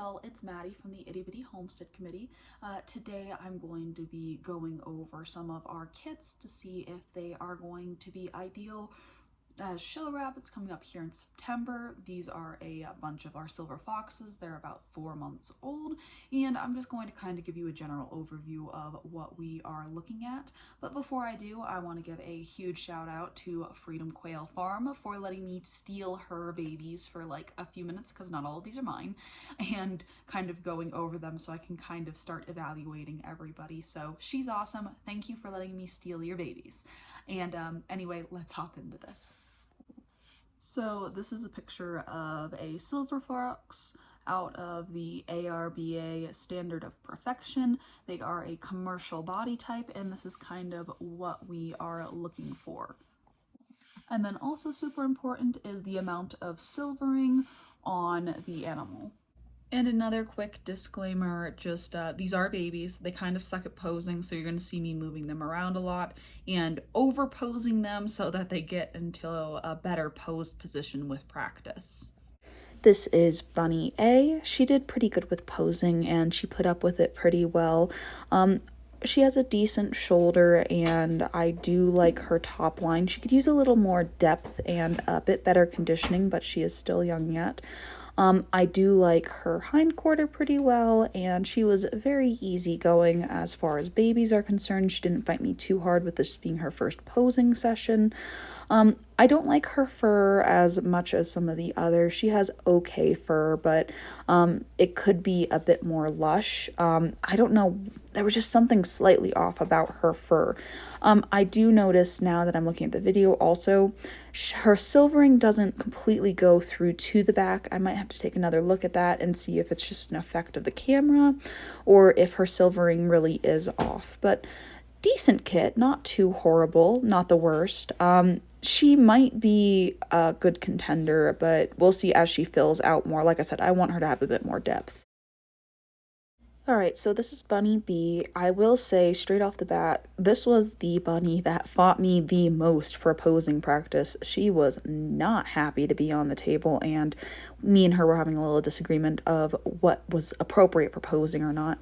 y'all, it's Maddie from the Itty Bitty Homestead Committee. Today I'm going to be going over some of our kits to see if they are going to be ideal as show rabbits coming up here in September. These are a bunch of our silver foxes. They're about 4 months old, and I'm just going to kind of give you a general overview of what we are looking at. But before I do, I want to give a huge shout out to Freedom Quail Farm for letting me steal her babies for like a few minutes, because not all of these are mine, and kind of going over them so I can kind of start evaluating everybody. So she's awesome. Thank you for letting me steal your babies. And anyway, let's hop into this. So this is a picture of a silver fox out of the ARBA Standard of Perfection. They are a commercial body type, and this is kind of what we are looking for. And then also super important is the amount of silvering on the animal. And another quick disclaimer, just these are babies. They kind of suck at posing, so you're going to see me moving them around a lot and over posing them so that they get into a better posed position with practice. This is Bunny A. She did pretty good with posing and she put up with it pretty well. She has a decent shoulder and I do like her top line. She could use a little more depth and a bit better conditioning, but she is still young yet. I do like her hind quarter pretty well, and she was very easygoing as far as babies are concerned. She didn't fight me too hard with this being her first posing session. I don't like her fur as much as some of the others. She has okay fur, but it could be a bit more lush. I don't know. There was just something slightly off about her fur. I do notice now that I'm looking at the video also, her silvering doesn't completely go through to the back. I might have to take another look at that and see if it's just an effect of the camera or if her silvering really is off. But decent kit, not too horrible, not the worst. She might be a good contender, but we'll see as she fills out more. Like I said, I want her to have a bit more depth. Alright, so this is Bunny B. I will say straight off the bat, this was the bunny that fought me the most for posing practice. She was not happy to be on the table, and me and her were having a little disagreement of what was appropriate for posing or not.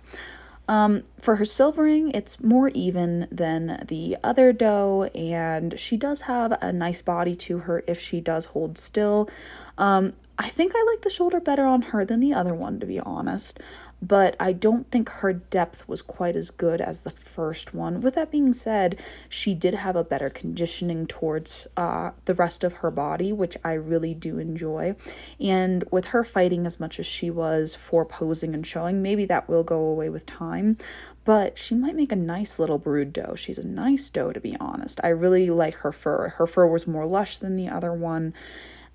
For her silvering, it's more even than the other doe, and she does have a nice body to her if she does hold still. I think I like the shoulder better on her than the other one, to be honest, but I don't think her depth was quite as good as the first one. With that being said, she did have a better conditioning towards the rest of her body, which I really do enjoy. And with her fighting as much as she was for posing and showing, maybe that will go away with time, but she might make a nice little brood doe. She's a nice doe, to be honest. I really like her fur. Her fur was more lush than the other one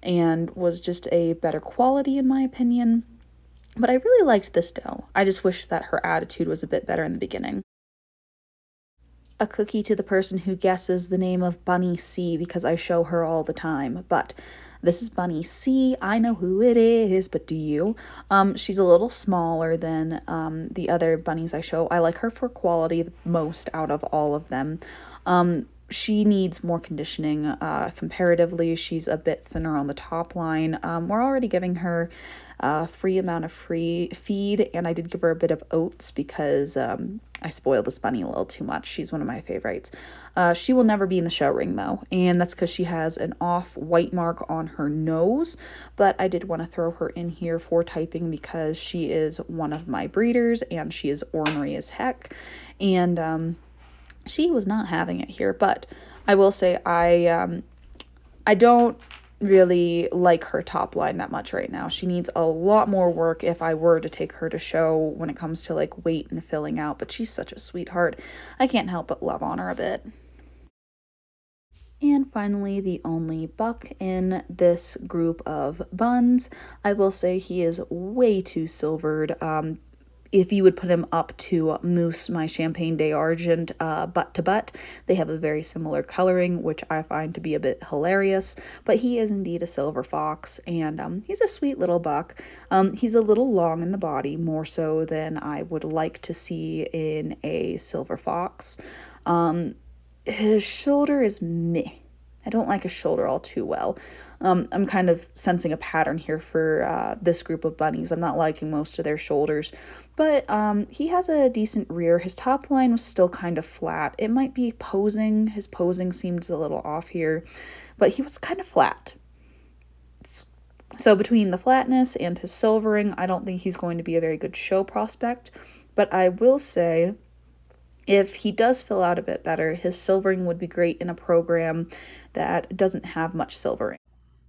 and was just a better quality in my opinion. But I really liked this doe. I just wish that her attitude was a bit better in the beginning. A cookie to the person who guesses the name of Bunny C because I show her all the time. But this is Bunny C. I know who it is, but do you? She's a little smaller than the other bunnies I show. I like her for quality the most out of all of them. She needs more conditioning comparatively. She's a bit thinner on the top line. We're already giving her a free amount of free feed, and I did give her a bit of oats because I spoiled this bunny a little too much. She's one of my favorites. She will never be in the show ring though, and that's because she has an off white mark on her nose, but I did want to throw her in here for typing because she is one of my breeders and she is ornery as heck, and she was not having it here. But I will say I don't really like her top line that much right now. She needs a lot more work if I were to take her to show when it comes to like weight and filling out, but she's such a sweetheart. I can't help but love on her a bit. And finally, the only buck in this group of buns. I will say he is way too silvered. If you would put him up to Moose, my Champagne d'Argent, butt to butt, they have a very similar coloring, which I find to be a bit hilarious, but he is indeed a silver fox, and he's a sweet little buck. He's a little long in the body, more so than I would like to see in a silver fox. His shoulder is meh. I don't like his shoulder all too well. I'm kind of sensing a pattern here for this group of bunnies. I'm not liking most of their shoulders, but he has a decent rear. His top line was still kind of flat. It might be posing. His posing seems a little off here, but he was kind of flat. So between the flatness and his silvering, I don't think he's going to be a very good show prospect. But I will say, if he does fill out a bit better, his silvering would be great in a program that doesn't have much silvering.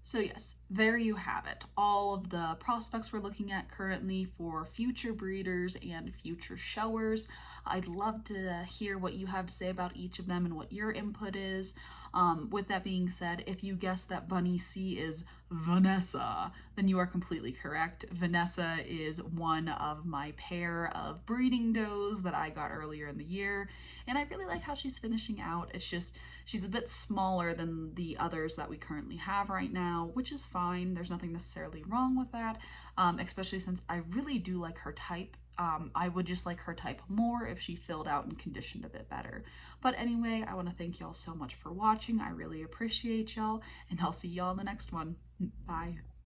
So yes, there you have it. All of the prospects we're looking at currently for future breeders and future showers. I'd love to hear what you have to say about each of them and what your input is. With that being said, if you guess that Bunny C is Vanessa, then you are completely correct. Vanessa is one of my pair of breeding does that I got earlier in the year, and I really like how she's finishing out. It's just, she's a bit smaller than the others that we currently have right now, which is fine. There's nothing necessarily wrong with that, especially since I really do like her type. I would just like her type more if she filled out and conditioned a bit better. But anyway, I want to thank y'all so much for watching. I really appreciate y'all, and I'll see y'all in the next one. Bye.